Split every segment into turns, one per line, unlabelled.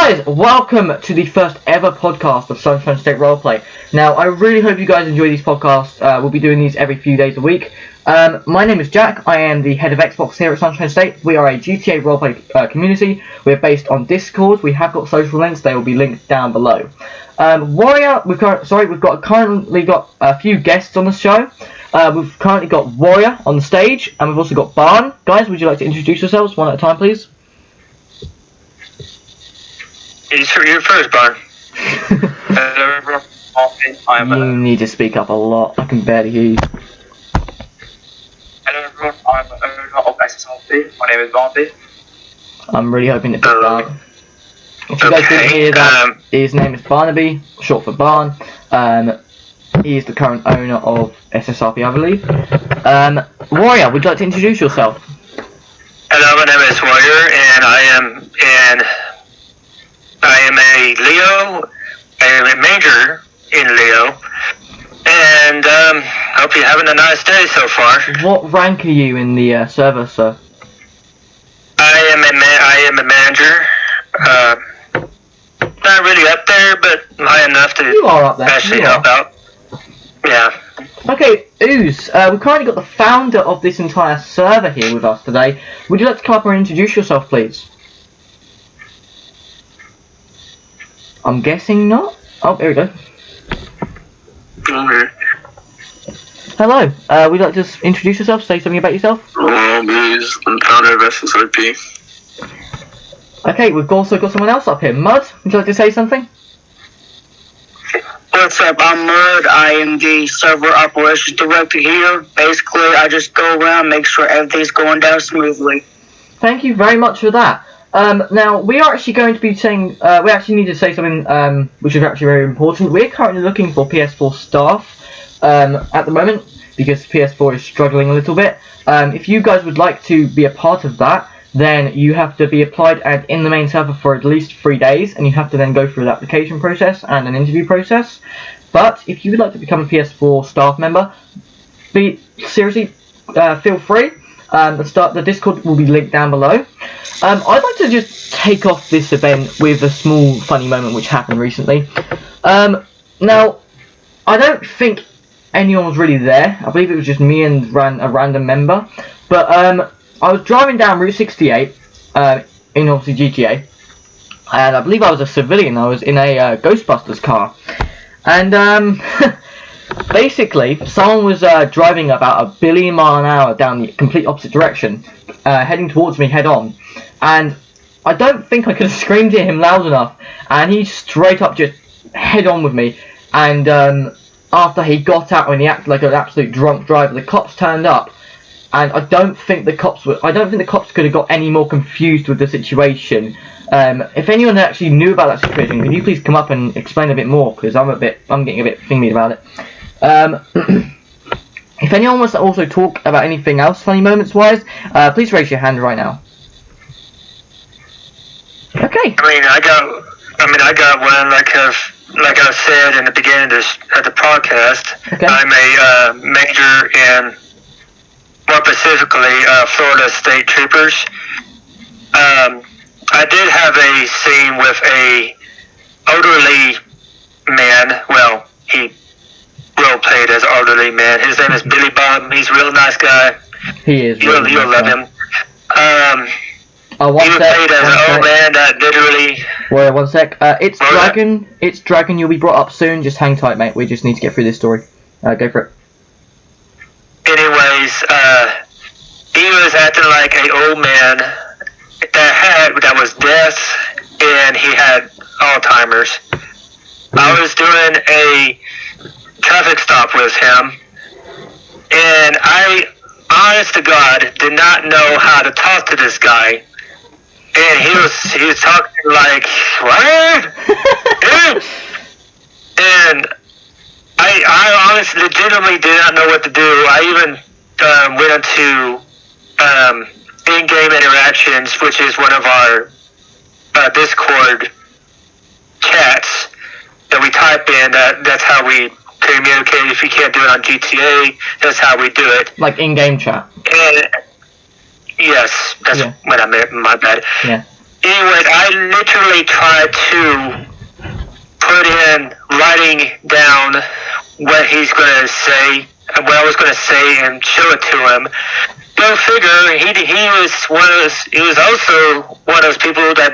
guys, welcome to the first ever podcast of Sunshine State Roleplay. Now, I really hope you guys enjoy these podcasts. We'll be doing these every few days a week. My name is Jack. I am the head of Xbox here at Sunshine State. We are a GTA roleplay community. We're based on Discord. We have got social links. They will be linked down below. Warrior, we've currently got a few guests on the show. We've currently got Warrior on the stage, and we've also got Barn. Guys, would you like to introduce yourselves one at a time, please?
You're first, Barn.
You need to speak up a lot. I can barely hear you.
Hello everyone, I'm the owner of Ssrp. My name is Barnaby.
I'm really hoping it picks up. If you guys didn't hear that, his name is Barnaby, short for Barn. He is the current owner of Ssrp, I believe. Warrior, would you like to introduce yourself?
Hello, my name is Warrior, and I am a Leo. I am a major in Leo, and hope you're having a nice day so far.
What rank are you in the server, sir?
I am a manager. Not really up there, but high enough to actually help out. Yeah.
Okay, Ooze, we've currently got the founder of this entire server here with us today. Would you like to come up and introduce yourself, please? I'm guessing not. Oh, here we go.
Okay.
Hello, would you like to introduce yourself, say something about yourself?
I'm founder of Ssrp.
Okay, we've also got someone else up here. Mud, would you like to say something?
What's up, I'm Mud. I am the server operations director here. Basically, I just go around, make sure everything's going down smoothly.
Thank you very much for that. Now, we are actually going to be saying, we actually need to say something which is actually very important. We're currently looking for PS4 staff at the moment, because PS4 is struggling a little bit. If you guys would like to be a part of that, then you have to be applied and in the main server for at least 3 days, and you have to then go through the application process and an interview process. But if you would like to become a PS4 staff member, seriously, feel free. The Discord will be linked down below. I'd like to just take off this event with a small funny moment which happened recently. Now, I don't think anyone was really there. I believe it was just me and a random member. But I was driving down Route 68 in obviously GTA, and I believe I was a civilian. I was in a Ghostbusters car, and basically someone was driving about 1 billion miles an hour down the complete opposite direction, heading towards me head on, and I don't think I could have screamed at him loud enough, and he straight up just head on with me. And after he got out, when he acted like an absolute drunk driver, the cops turned up. And I don't think the cops could have got any more confused with the situation. If anyone actually knew about that situation, could you please come up and explain a bit more? Because I'm getting a bit thingy about it. If anyone wants to also talk about anything else, funny moments wise, please raise your hand right now. Okay.
I got one like I said in the beginning of the podcast.
Okay.
I'm a major in, more specifically, Florida State Troopers. I did have a scene with a elderly man. Well, he role-played as an elderly man. His name is Billy Bob. He's a real nice guy.
He is.
You'll love him. He was
played
played as an old man that literally...
Wait, one sec. It's Dragon. It's Dragon. You'll be brought up soon. Just hang tight, mate. We just need to get through this story. Go for it.
Anyways, he was acting like an old man that was deaf, and he had Alzheimer's. I was doing a traffic stop with him, and I, honest to God, did not know how to talk to this guy. And he was talking like, what? And I honestly, legitimately did not know what to do. I even went into in-game interactions, which is one of our Discord chats that we type in. That's how we communicate. If you can't do it on GTA, that's how we do it.
Like in-game chat.
And yes, that's what I meant. My bad.
Yeah.
Anyway, I literally tried to put in writing down what he's going to say, what I was going to say, and show it to him. Go figure. He was one of those. He was also one of those people that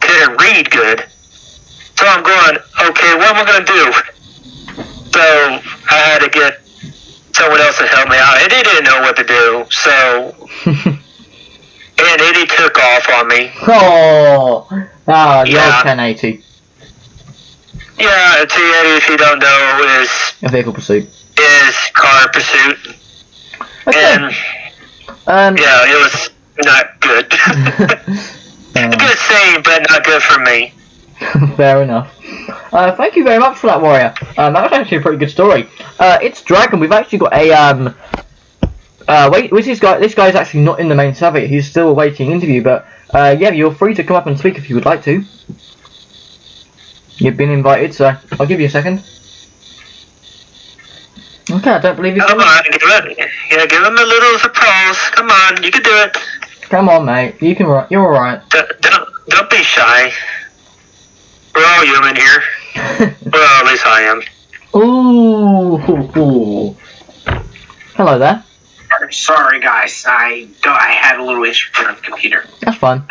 couldn't read good. So I'm going, okay, what am I going to do? So I had to get someone else to help me out, and they didn't know what to do. So and Eddie took off on me.
The
Yeah.
old 1080.
Yeah, T80, if you don't know, is
A vehicle pursuit.
car pursuit.
Okay.
And yeah, it was not good. Good scene, but not good for me.
Fair enough. Thank you very much for that, Warrior. That was actually a pretty good story. It's Dragon. We've actually got a wait, which this guy's actually not in the main server. He's still awaiting interview, but yeah, you're free to come up and speak if you would like to. You've been invited, so I'll give you a second. Okay, I don't believe he's
Come on, give him a little applause. Come on, you can do it.
Come on, mate. You can. You're all right.
Don't be shy. We're all human here. Well, at least I am.
Ooh. Hello there.
Sorry, guys. I had a little issue with the computer.
That's fine.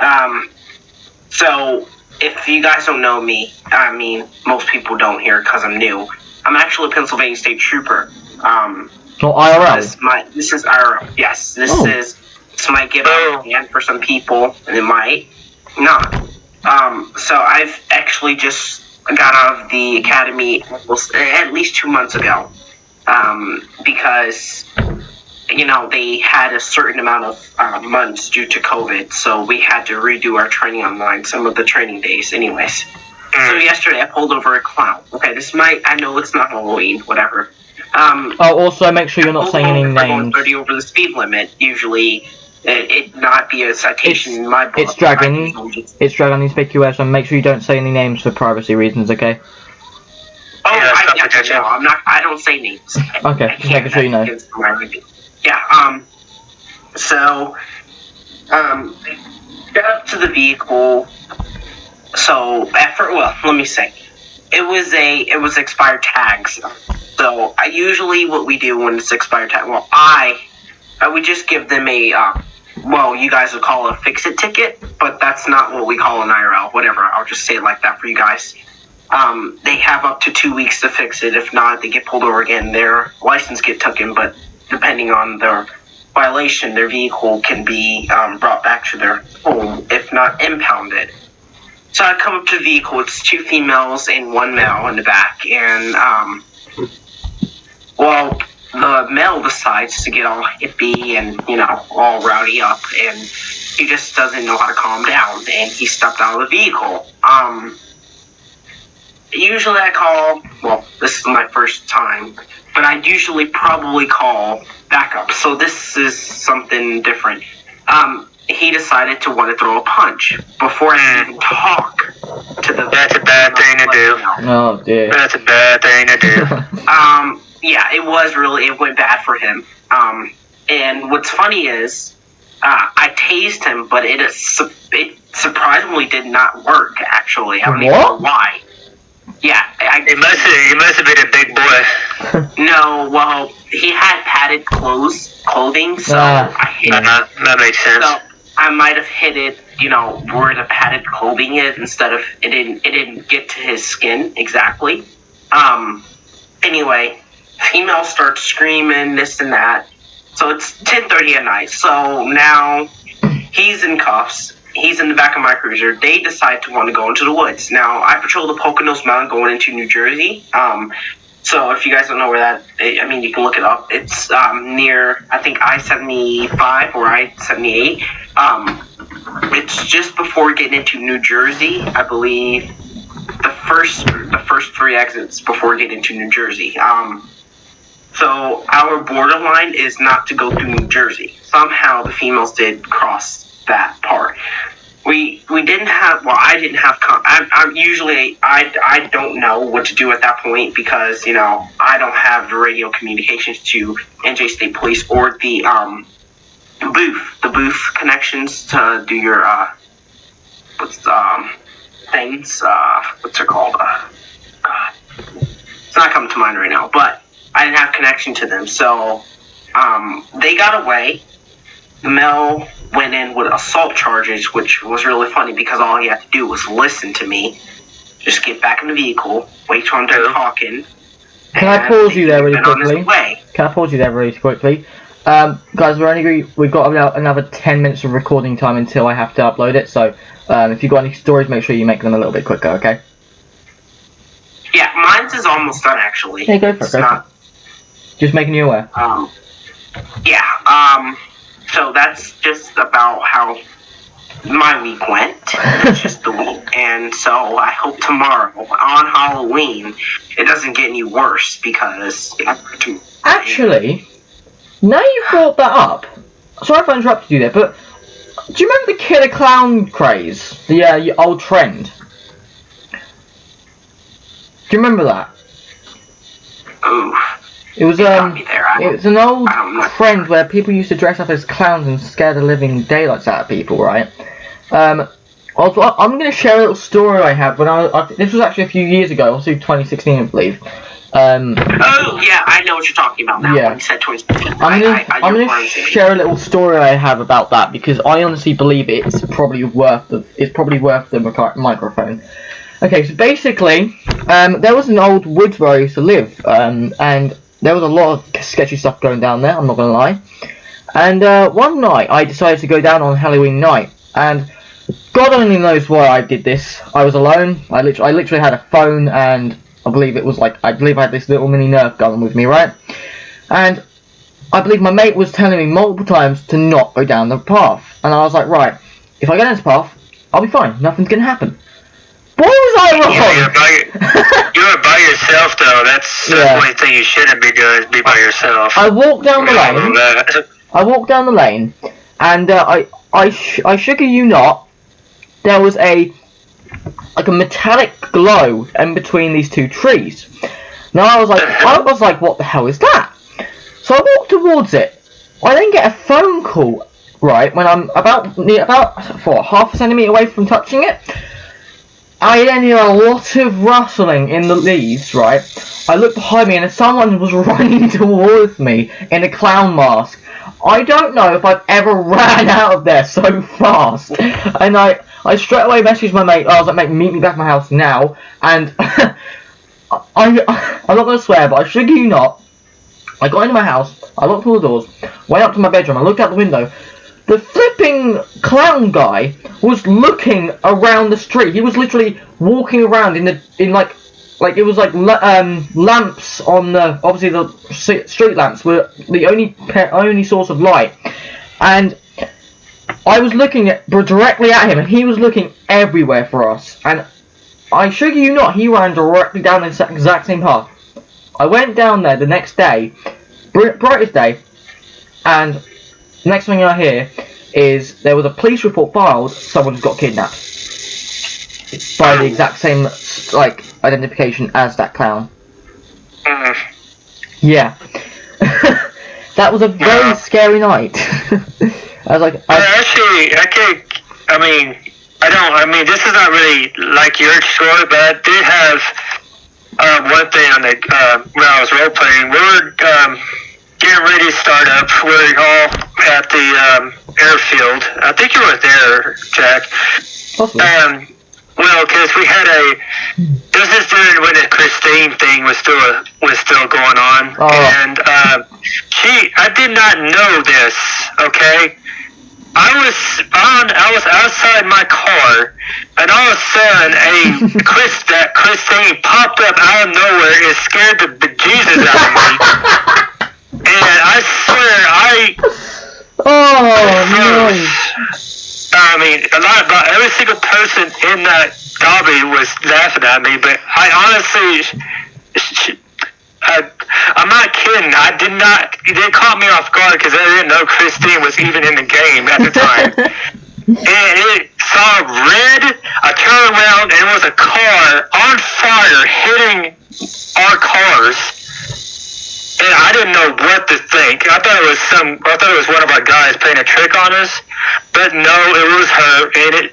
So if you guys don't know me, I mean, most people don't here because I'm new. I'm actually a Pennsylvania State Trooper.
Not IRL.
This is IRL. Yes, this might get out of hand for some people, and it might not. So I've actually just got out of the academy at least 2 months ago, because they had a certain amount of months due to COVID, so we had to redo our training online, some of the training days anyways. So yesterday I pulled over a clown. Okay, I know it's not Halloween, whatever.
Also make sure you're not saying any
names.
names.
30 over the speed limit, usually it not be a citation in my book.
It's Dragon. It's Dragon Inspicuous, so make sure you don't say any names for privacy reasons, okay?
Oh, I don't say names.
Okay, just making sure you know.
Yeah, so, got up to the vehicle, so, let me say, it was expired tags, so, what we do when it's expired tag, I would just give them a, you guys would call it a fix-it ticket, but that's not what we call an IRL, whatever, I'll just say it like that for you guys. They have up to 2 weeks to fix it. If not, they get pulled over again. Their license get taken, but depending on their violation, their vehicle can be brought back to their home, if not impounded. So I come up to the vehicle. It's 2 females and 1 male in the back, and the male decides to get all hippie and all rowdy up, and he just doesn't know how to calm down, and he stepped out of the vehicle. Usually I call, this is my first time, but I usually probably call backup. So this is something different. He decided to want to throw a punch before I even talk to the.
That's a bad thing to do.
Oh dear.
That's a bad thing to do.
Yeah, it went bad for him. And what's funny is, I tased him, but it surprisingly did not work. Actually, I don't even know why. Yeah,
He must have been a big boy.
No, he had padded clothing, so I hit it.
That makes sense.
So I might have hit it, where the padded clothing is, instead of it didn't get to his skin exactly. Anyway, female starts screaming this and that. So it's 10:30 at night. So now he's in cuffs. He's in the back of my cruiser. They decide to want to go into the woods. Now, I patrol the Poconos Mountain going into New Jersey. So if you guys don't know where that, you can look it up. It's near, I think, I-75 or I-78. It's just before getting into New Jersey, I believe. The first 3 exits before getting into New Jersey. So our borderline is not to go through New Jersey. Somehow the females did cross that part. We didn't have, I didn't have, I'm usually, I don't know what to do at that point because, I don't have the radio communications to NJ State Police or the booth connections to do your things. What's it called? God, it's not coming to mind right now. But I didn't have connection to them, so they got away. The male went in with assault charges, which was really funny because all he had to do was listen to me, just get back in the vehicle, wait till I'm done talking.
Can I pause you there really quickly?
Way.
Can I pause you there really quickly? Guys, we've got about another 10 minutes of recording time until I have to upload it, so if you've got any stories, make sure you make them a little bit quicker, okay?
Yeah, mine's is almost done, actually.
Yeah, go for it, Just making you aware.
So that's just about how my week went. It's just the week. And so I hope tomorrow, on Halloween, it doesn't get any worse because...
Actually, now you brought that up, sorry if I interrupted you there, but do you remember the killer clown craze? The old trend? Do you remember that?
Ooh.
It was it's an old trend where people used to dress up as clowns and scare the living daylights out of people, right? I'm going to share a little story I had when this was actually a few years ago, also 2016 I believe.
Oh yeah, I know what you're talking about now.
Yeah.
When you said 2016.
I'm going to share a little story I have about that because I honestly believe it's probably worth the microphone. Okay, so basically, there was an old woods where I used to live, and there was a lot of sketchy stuff going down there, I'm not going to lie. And one night, I decided to go down on Halloween night, and God only knows why I did this. I was alone, I literally had a phone, and I believe I had this little mini Nerf gun with me, right? And I believe my mate was telling me multiple times to not go down the path. And I was like, right, if I go down this path, I'll be fine, nothing's going to happen. Boy, was I wrong!
Yeah, you're by yourself, though. That's the only thing you shouldn't be doing, is be by yourself.
I walked down the lane. And I sugar you not, there was a metallic glow in between these two trees. Now I was like, what the hell is that? So I walked towards it. I then get a phone call, right, when I'm about half a centimetre away from touching it. I then hear a lot of rustling in the leaves, right? I look behind me and someone was running towards me in a clown mask. I don't know if I've ever ran out of there so fast. And I straight away messaged my mate. I was like, mate, meet me back at my house now. And I'm not going to swear, but I sugar you not. I got into my house, I locked all the doors, went up to my bedroom, I looked out the window. The flipping clown guy was looking around the street. He was literally walking around in it was like lamps on the, obviously the street lamps were the only source of light, and I was looking directly at him, and he was looking everywhere for us. And I sugar you not, he ran directly down the exact same path. I went down there the next day, brightest day, and next thing I hear is there was a police report filed, someone's got kidnapped. By the exact same, identification as that clown. Yeah. That was a very scary night. I was like... this is not really like your story, but I did have one thing on when I was role-playing. We were getting ready to start up. We were all at the airfield. I think you were there, Jack. Possibly. Well, because we had this is during when the Christine thing was still going on, and I did not know this. Okay, I was outside my car, and all of a sudden that Christine popped up out of nowhere and scared the bejesus out of me. And I swear, I mean, about every single person in that lobby was laughing at me, but I honestly, I'm not kidding. They caught me off guard because I didn't know Christine was even in the game at the time. And it saw red, I turned around, and it was a car on fire hitting our cars. And I didn't know what to think. I thought it was one of our guys playing a trick on us, but no, it was her. And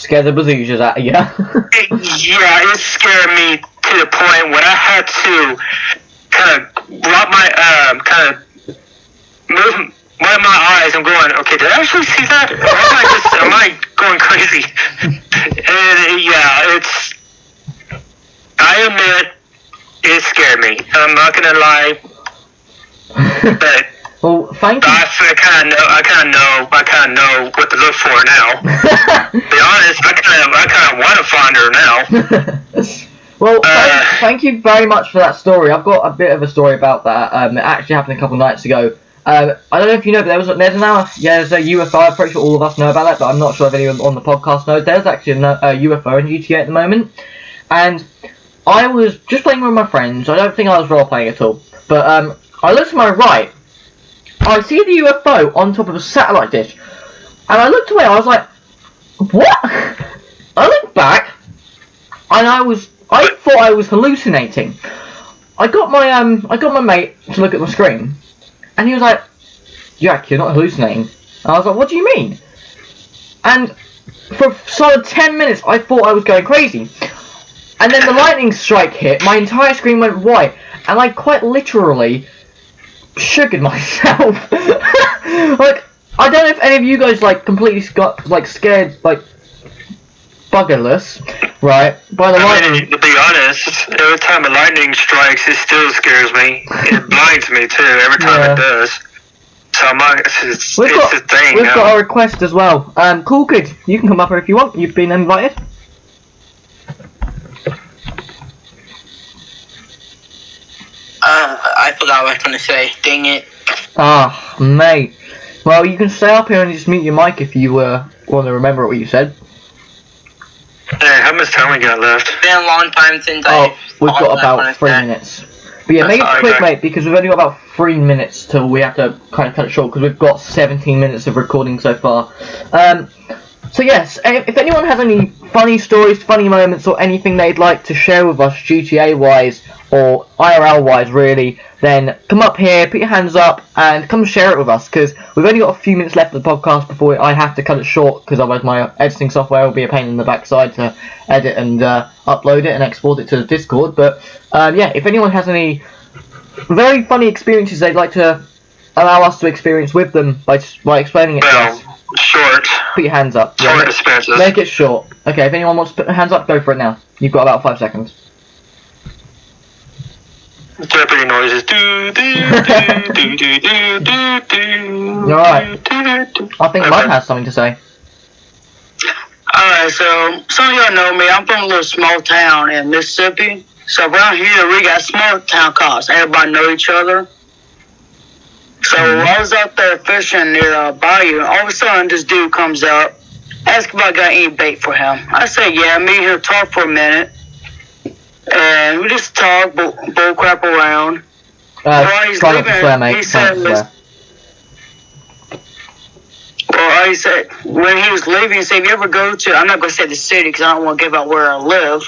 Scare the bejesus out of you.
It scared me to the point when I had to kind of rub my kind of move one of my eyes. I'm going, okay, did I actually see that? Or am I going crazy? And I admit, it scared me. I'm not gonna lie, but
well, thank you.
I kind of know what to look for now. To be honest, I kind of want to find her now.
Well, thank you very much for that story. I've got a bit of a story about that. It actually happened a couple of nights ago. I don't know if you know, but there's a UFO. I'm pretty sure all of us know about that, but I'm not sure if anyone on the podcast knows. There's actually a UFO in GTA at the moment, and I was just playing with my friends. I don't think I was role playing at all, but I looked to my right. I see the UFO on top of a satellite dish, and I looked away. I was like, "What?" I looked back, and I thought I was hallucinating. I got my mate to look at my screen, and he was like, "Jack, you're not hallucinating." And I was like, "What do you mean?" And for solid 10 minutes, I thought I was going crazy. And then the lightning strike hit. My entire screen went white, and I quite literally sugared myself. Like, I don't know if any of you guys completely got scared buggerless, right? By the lightning.
To be honest, every time a lightning strikes, it still scares me. It blinds me too. Every time it does. So it's a thing.
We've got a request as well. Cool kid, you can come up here if you want. You've been invited.
I forgot what I was going to say. Dang it.
Ah, mate. Well, you can stay up here and just mute your mic if you want to remember what you said.
Hey, how much time we got left?
It's been a long time since
we've got about 3 minutes. But yeah, make it quick, mate, because we've only got about 3 minutes till we have to kind of cut it short, because we've got 17 minutes of recording so far. So yes, if anyone has any funny stories, funny moments, or anything they'd like to share with us, GTA-wise, or IRL-wise, really, then come up here, put your hands up, and come share it with us, because we've only got a few minutes left of the podcast before I have to cut it short, because otherwise my editing software will be a pain in the backside to edit and upload it and export it to Discord. But yeah, if anyone has any very funny experiences they'd like to allow us to experience with them by explaining it to us,
short.
put your hands up.
Short expenses.
Make it short. Okay, if anyone wants to put their hands up, go for it now. You've got about 5 seconds.
Jeopardy noises.
You're alright. I think Mike has something to say.
Alright, so some of y'all know me. I'm from a little small town in Mississippi. So around here, we got small town cops. Everybody know each other. So I was out there fishing near a bayou, and all of a sudden this dude comes up, asks if I got any bait for him. I said, yeah, me and him talk for a minute, and we just talk, bull crap around. While he's
try not to swear, mate.
he said, he said, when he was leaving, he said, if you ever go to, I'm not going to say the city because I don't want to give out where I live,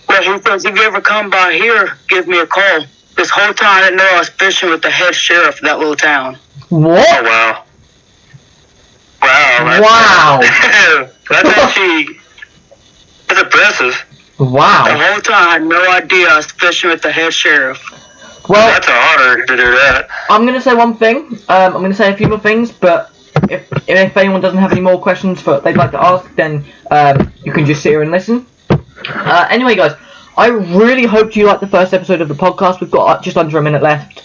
but he says, if you ever come by here, give me a call. This whole time I didn't know I was fishing with the head sheriff of that little town.
What?
Oh, wow.
Wow.
That's impressive.
Wow.
The whole time I had no idea I was fishing with the head sheriff.
Well,
that's an honor to do that.
I'm going to say one thing. I'm going to say a few more things, but if anyone doesn't have any more questions they'd like to ask, then you can just sit here and listen. Anyway, guys, I really hope you liked the first episode of the podcast. We've got just under a minute left.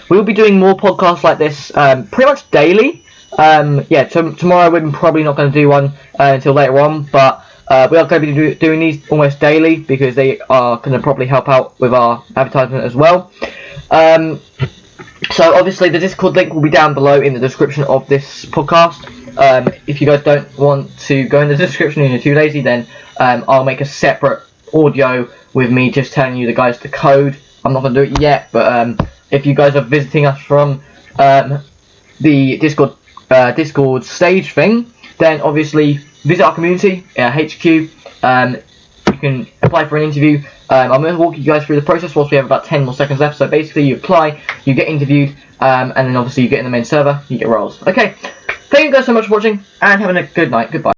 We'll be doing more podcasts like this pretty much daily. Yeah, tomorrow we're probably not going to do one until later on, but we are going to be doing these almost daily because they are going to probably help out with our advertisement as well. So obviously the Discord link will be down below in the description of this podcast. If you guys don't want to go in the description and you're too lazy, then I'll make a separate audio with me just telling you the code. I'm not going to do it yet, but if you guys are visiting us from the Discord stage thing, then obviously visit our community, HQ. You can apply for an interview. I'm going to walk you guys through the process whilst we have about 10 more seconds left. So basically you apply, you get interviewed, and then obviously you get in the main server, you get roles. Okay, thank you guys so much for watching, and having a good night. Goodbye.